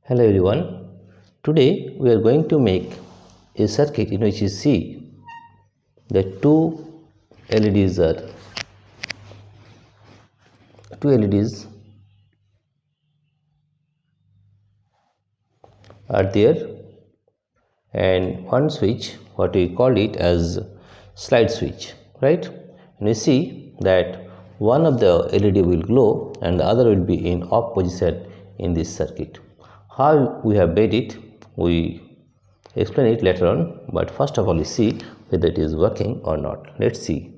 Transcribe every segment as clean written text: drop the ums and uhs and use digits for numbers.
Hello everyone. Today we are going to make a circuit in which you see the LEDs are two LEDs are there and one switch, what we call it as slide switch, right? And you see that one of the LED will glow and the other will be in off position in this circuit. How we have made it, we explain it later on, but first of all you see whether it is working or not. Let's see.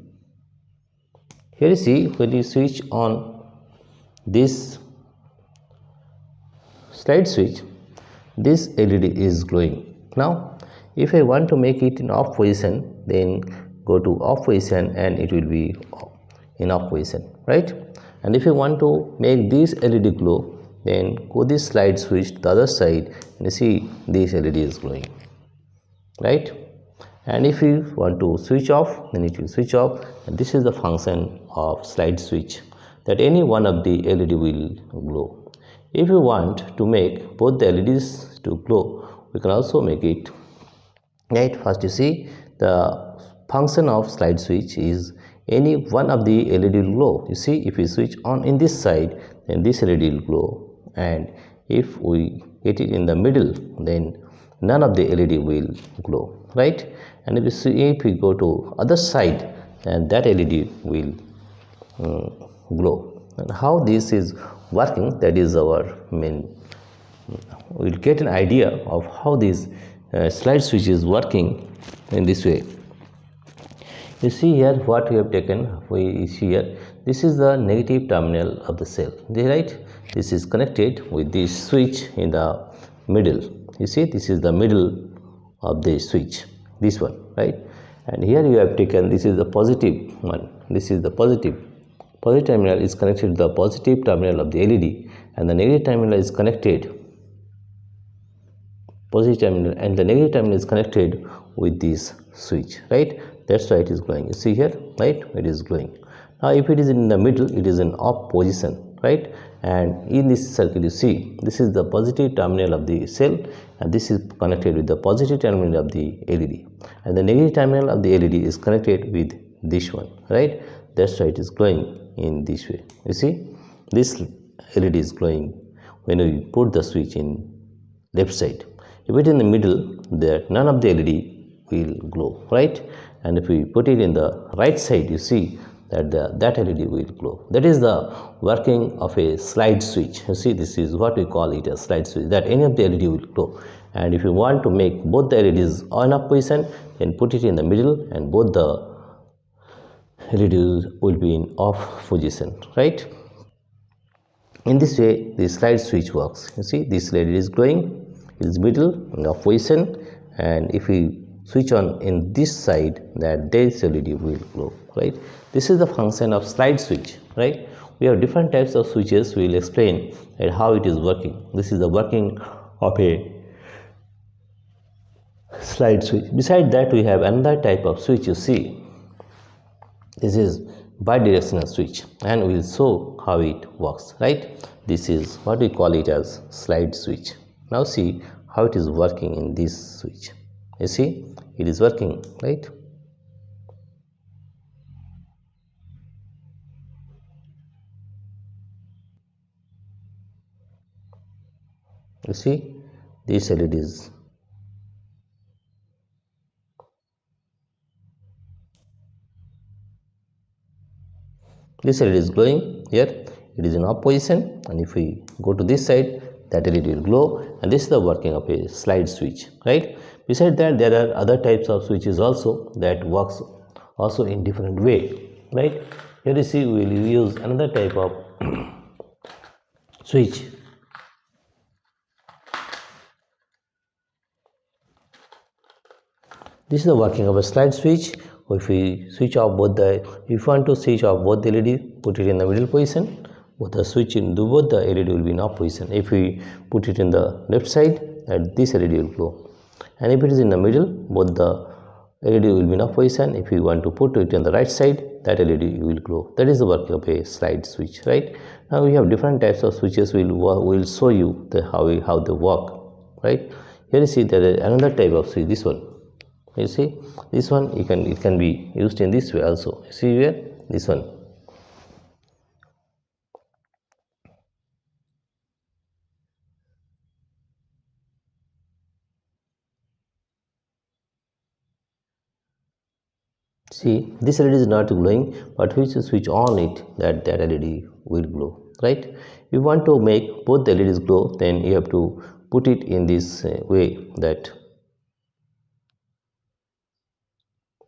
Here you see when you switch on this slide switch, this LED is glowing. Now if I want to make it in off position, then go to off position and it will be in off position, right? And if you want to make this LED glow, then go this slide switch to the other side and you see this LED is glowing, right? And if you want to switch off, then it will switch off. And this is the function of slide switch, that any one of the LED will glow. If you want to make both the LEDs to glow, we can also make it, right? First you see the function of slide switch is any one of the LED will glow. You see, if we switch on in this side, then this LED will glow, and if we get it in the middle, then none of the LED will glow, right? And if you see, if we go to other side, then that LED will glow. And how this is working, that is our main, we'll get an idea of how this slide switch is working in this way. You see here what we have taken, we see here, this is the negative terminal of the cell, right? This is connected with this switch in the middle. You see, this is the middle of the switch, this one, right? And here you have taken, this is the positive one, this is the positive terminal is connected to the positive terminal of the LED, and the negative terminal is connected, positive terminal, and the negative terminal is connected with this switch, right? That's why it is glowing. You see here, right? It is glowing. Now if it is in the middle, it is in off position, right? And in this circuit you see, this is the positive terminal of the cell and this is connected with the positive terminal of the LED, and the negative terminal of the LED is connected with this one, right? That's why it is glowing in this way. You see, this LED is glowing when we put the switch in left side. If it is in the middle, that none of the LED will glow, right? And if we put it in the right side, you see that that LED will glow. That is the working of a slide switch. You see, this is what we call it a slide switch, that any of the LED will glow. And if you want to make both the LEDs on up position, then put it in the middle and both the LEDs will be in off position, right? In this way the slide switch works. You see, this LED is glowing, it is middle in off position, and if we switch on in this side, that this LED will glow, right? This is the function of slide switch, right? We have different types of switches. We will explain how it is working. This is the working of a slide switch. Beside that, we have another type of switch. You see, this is bidirectional switch, and we will show how it works, right? This is what we call it as slide switch. Now see how it is working in this switch. You see, it is working, right? You see, these LEDs, this LED is glowing here, it is in off position, and if we go to this side, that LED will glow, and this is the working of a slide switch, right? Beside that, there are other types of switches also that works also in different way, right? Here you see, we will use another type of switch. This is the working of a slide switch. If we switch off both the, if you want to switch off both the LED, put it in the middle position. Both the switch in both the LED will be in off position. If we put it in the left side, this LED will glow. And if it is in the middle, both the LED will be in off position. If you want to put it on the right side, that LED will glow. That is the working of a slide switch, right? Now we have different types of switches. Will show you how they work, right? Here you see there is another type of switch. This one, you see, this one it can be used in this way also. You see here, this one. See, this LED is not glowing, but once you switch on it, that LED will glow, right? If you want to make both the LEDs glow, then you have to put it in this way. That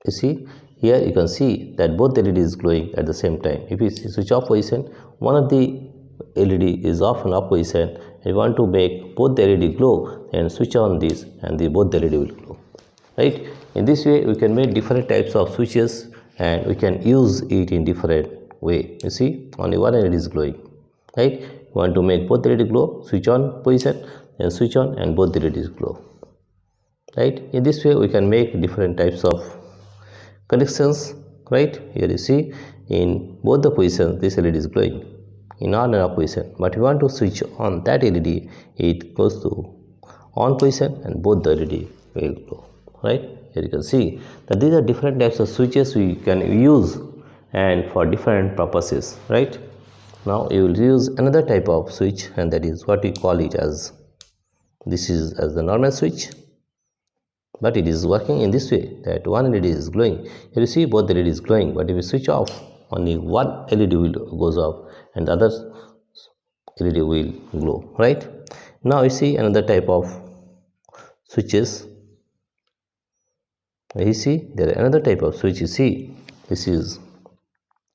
you see here, you can see that both the LED is glowing at the same time. If you switch off position, one of the LED is off and off position, and you want to make both the LED glow, then switch on this, and both the LED will glow, right? In this way we can make different types of switches, and we can use it in different way. You see, only one LED is glowing, right? You want to make both the LED glow, switch on position and switch on, and both the LEDs glow, right? In this way we can make different types of connections, right? Here you see, in both the positions this LED is glowing in on and off position, but we want to switch on that LED, it goes to on position and both the LED will glow, right? Here you can see that these are different types of switches we can use and for different purposes, right? Now you will use another type of switch, and that is what we call it as, this is as the normal switch, but it is working in this way that one LED is glowing. Here you see both the LED is glowing, but if you switch off, only one LED will goes off and the other LED will glow, right? Now you see another type of switches. You see there are another type of switch. You see, this is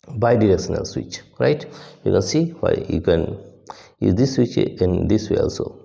bidirectional switch, right? You can see why you can use this switch in this way also.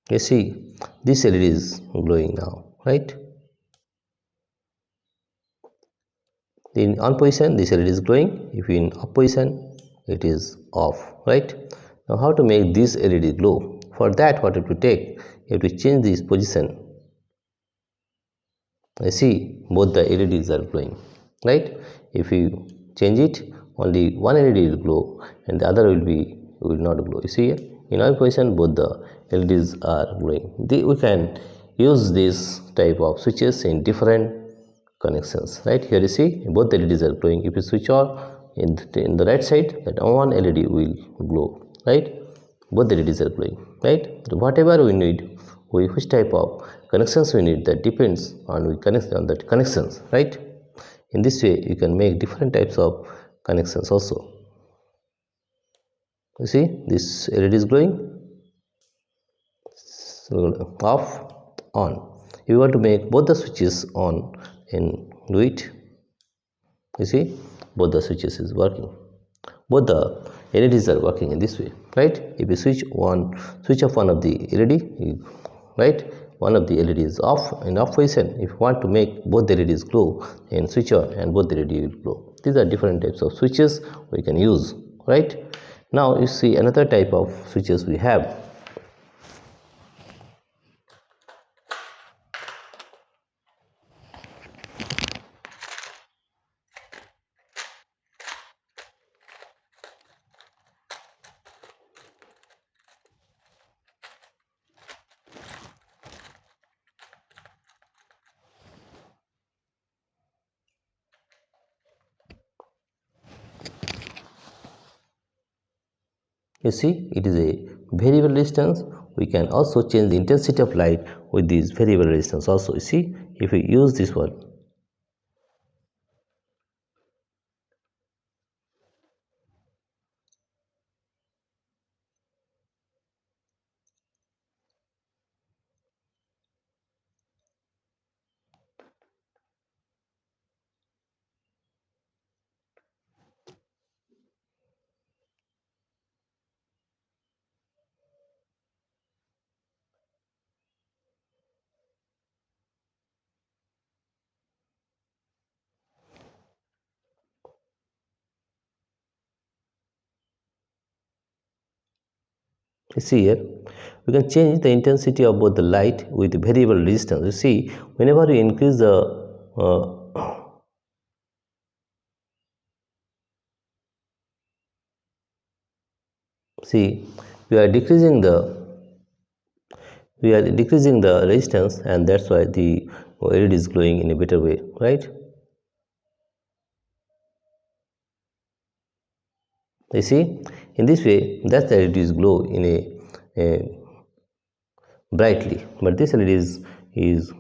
You see this LED is glowing now, right? In on position this LED is glowing, if in off position it is off, right? Now how to make this LED glow? For that, what you have to take, you have to change this position. I see both the LEDs are glowing, right? If you change it, only one LED will glow and the other will not glow. You see here, in our position both the LEDs are glowing. We can use this type of switches in different connections, right? Here you see both the LEDs are glowing. If you switch on in the right side, that one LED will glow, right? Both the LEDs are glowing, right? So whatever we need, which type of connections we need, that depends on we connect on that connections, right? In this way you can make different types of connections also. You see this LED is glowing, so off, on. If you want to make both the switches on and do it, you see both the switches is working, both the LEDs are working in this way, right? If you switch off one of the LED, right, one of the LED is off in off position. If you want to make both the LEDs glow, and switch on and both the LED will glow. These are different types of switches we can use, right? Now you see another type of switches we have. You see, it is a variable resistance. We can also change the intensity of light with this variable resistance also. You see, if we use this one, You see here, we can change the intensity of both the light with variable resistance. You see, whenever you increase the see, we are decreasing the resistance, and that's why the LED is glowing in a better way, right? You see, in this way, that the LED is glow in a brightly, but this LED is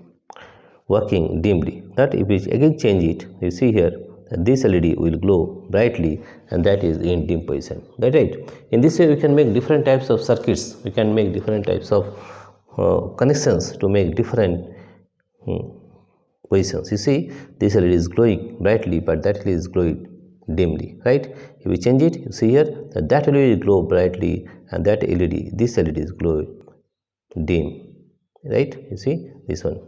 working dimly. That if we again change it, you see here that this LED will glow brightly, and that is in dim position. That right. In this way, we can make different types of circuits. We can make different types of connections to make different positions. You see, this LED is glowing brightly, but that LED is glowing dimly, right? If we change it, you see here that that LED will glow brightly, and that LED, this LED is glowing dim, right? You see this one.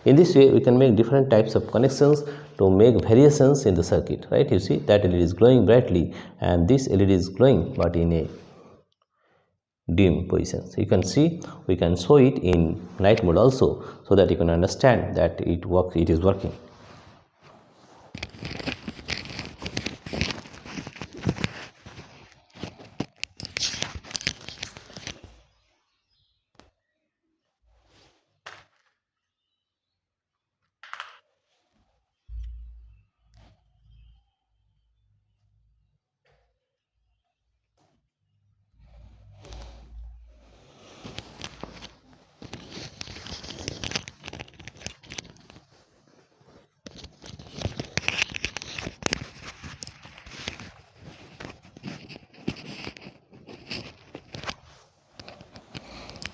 In this way, we can make different types of connections to make variations in the circuit, right? You see that LED is glowing brightly, and this LED is glowing but in a dim position. So you can see, we can show it in night mode also, so that you can understand that it is working.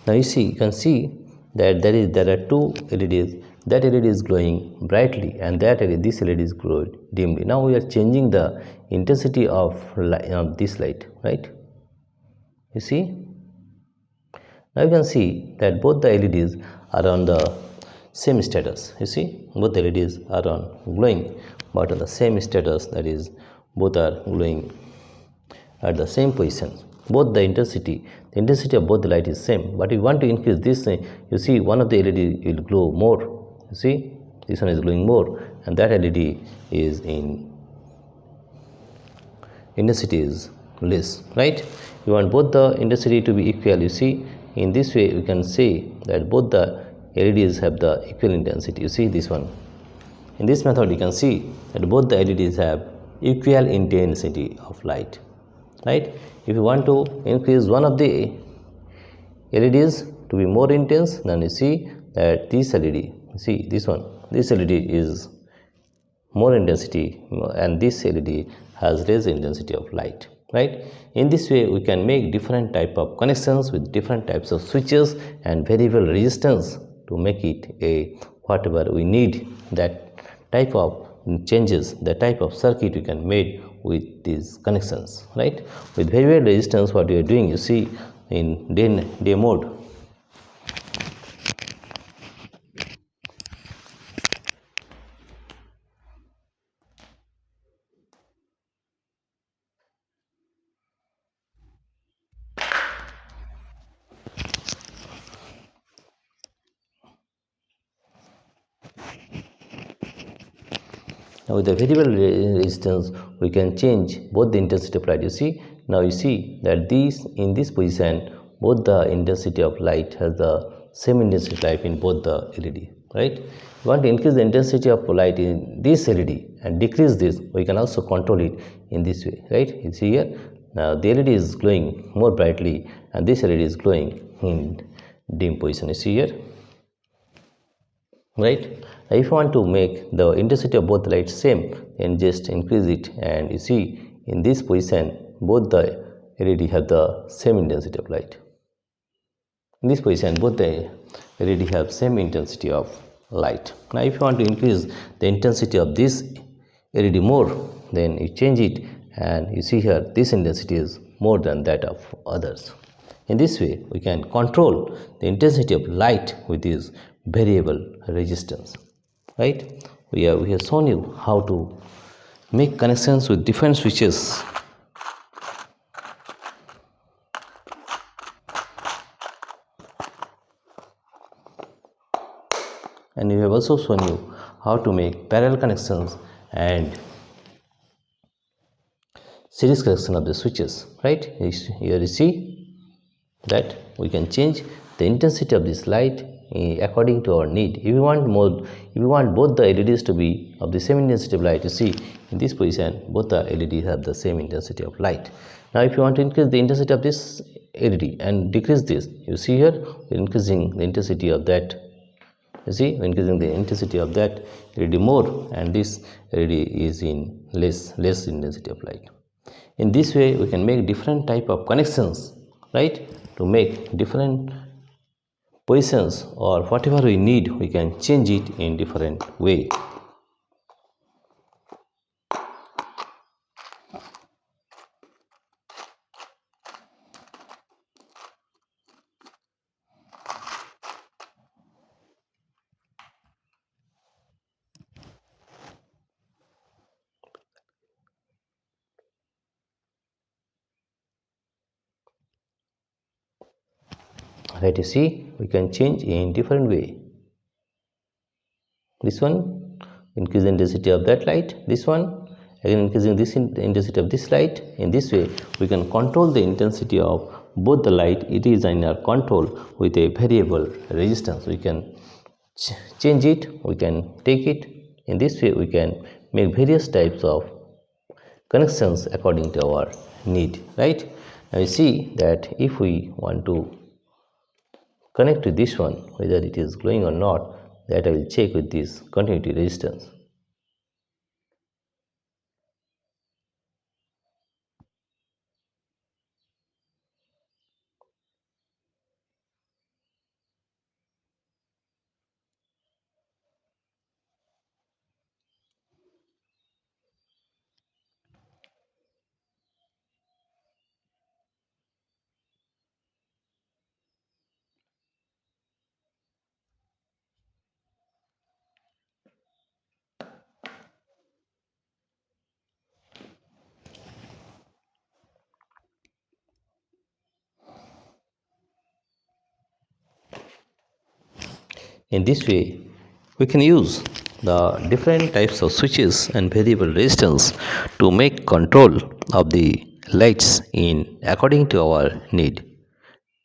Now you can see that there are two LEDs. That LED is glowing brightly, and this LED is glowing dimly. Now we are changing the intensity of this light, right? You see, now you can see that both the LEDs are on the same status. You see, both the LEDs are on glowing, but on the same status, that is, both are glowing at the same position. Both the intensity of both the light is same, but if you want to increase this, you see one of the LED will glow more. You see, this one is glowing more, and that LED is in intensity is less, right? You want both the intensity to be equal. You see, in this way we can say that both the LEDs have the equal intensity. You see this one. In this method, you can see that both the LEDs have equal intensity of light, right? If you want to increase one of the LEDs to be more intense, then you see that this LED, see this one, this LED is more intensity, and this LED has less intensity of light, right? In this way, we can make different type of connections with different types of switches and variable resistance to make it a whatever we need, that type of changes, the type of circuit we can make with these connections, right? With variable resistance, what we are doing, you see, in day mode, now with the variable resistance, we can change both the intensity of light. You see, now you see that in this position, both the intensity of light has the same intensity of light in both the LED, right? We want to increase the intensity of light in this LED and decrease this. We can also control it in this way, right? You see here, now the LED is glowing more brightly, and this LED is glowing in dim position. You see here, right? If you want to make the intensity of both the lights same, then just increase it, and you see in this position both the LED have the same intensity of light. In this position both the LED have same intensity of light. Now if you want to increase the intensity of this LED more, then you change it, and you see here this intensity is more than that of others. In this way, we can control the intensity of light with this variable resistance, right? We have shown you how to make connections with different switches and we have also shown you how to make parallel connections and series connection of the switches, right? Here you see that we can change the intensity of this light according to our need. If you want more, if you want both the LEDs to be of the same intensity of light, you see in this position both the LEDs have the same intensity of light. Now if you want to increase the intensity of this LED and decrease this, you see here we're increasing the intensity of that. You see, we're increasing the intensity of that LED more, and this LED is in less intensity of light. In this way we can make different type of connections, right? To make different positions or whatever we need, we can change it in different way. Right, you see we can change in different way. This one increase the intensity of that light, this one again increasing this intensity of this light. In this way we can control the intensity of both the light. It is in our control with a variable resistance. We can change it, we can take it. In this way we can make various types of connections according to our need, right? Now you see that if we want to connect to this one, whether it is glowing or not, that I will check with this continuity resistance. In this way, we can use the different types of switches and variable resistance to make control of the lights in according to our need.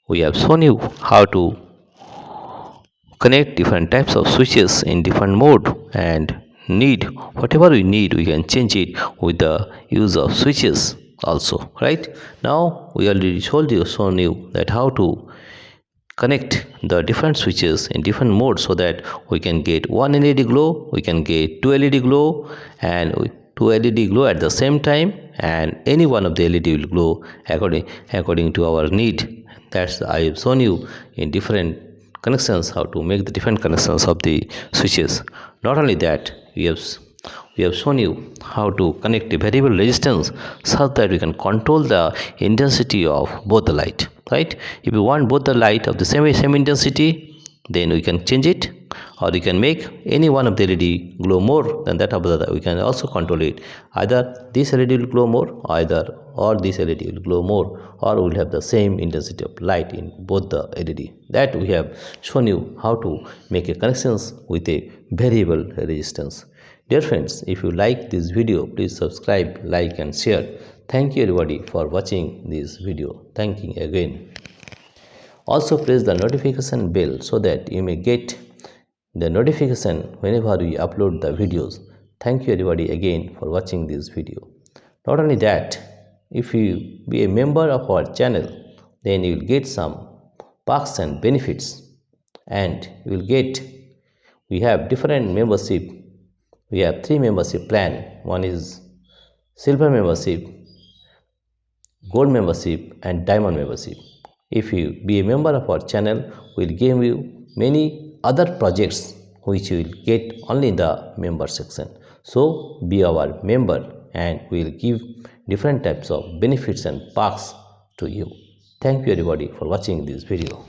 We have shown you how to connect different types of switches in different mode, and need whatever we need we can change it with the use of switches also, right? Now we already shown you that how to connect the different switches in different modes so that we can get one LED glow, we can get two LED glow, and two LED glow at the same time, and any one of the LED will glow according to our need. That's I have shown you in different connections how to make the different connections of the switches. Not only that, we have shown you how to connect a variable resistance so that we can control the intensity of both the light, right? If you want both the light of the same intensity, then we can change it, or we can make any one of the LED glow more than that of the other. We can also control it. Either this LED will glow more, or this LED will glow more, or we will have the same intensity of light in both the LED. That we have shown you how to make a connections with a variable resistance. Dear friends, if you like this video, please subscribe, like and share. Thank you everybody for watching this video. Thank you again. Also press the notification bell so that you may get the notification whenever we upload the videos. Thank you everybody again for watching this video. Not only that, if you be a member of our channel, then you will get some perks and benefits, and you will get, we have different membership. We have three membership plan. One is silver membership, gold membership and diamond membership. If you be a member of our channel, we will give you many other projects which you will get only in the member section. So be our member and we will give different types of benefits and perks to you. Thank you everybody for watching this video.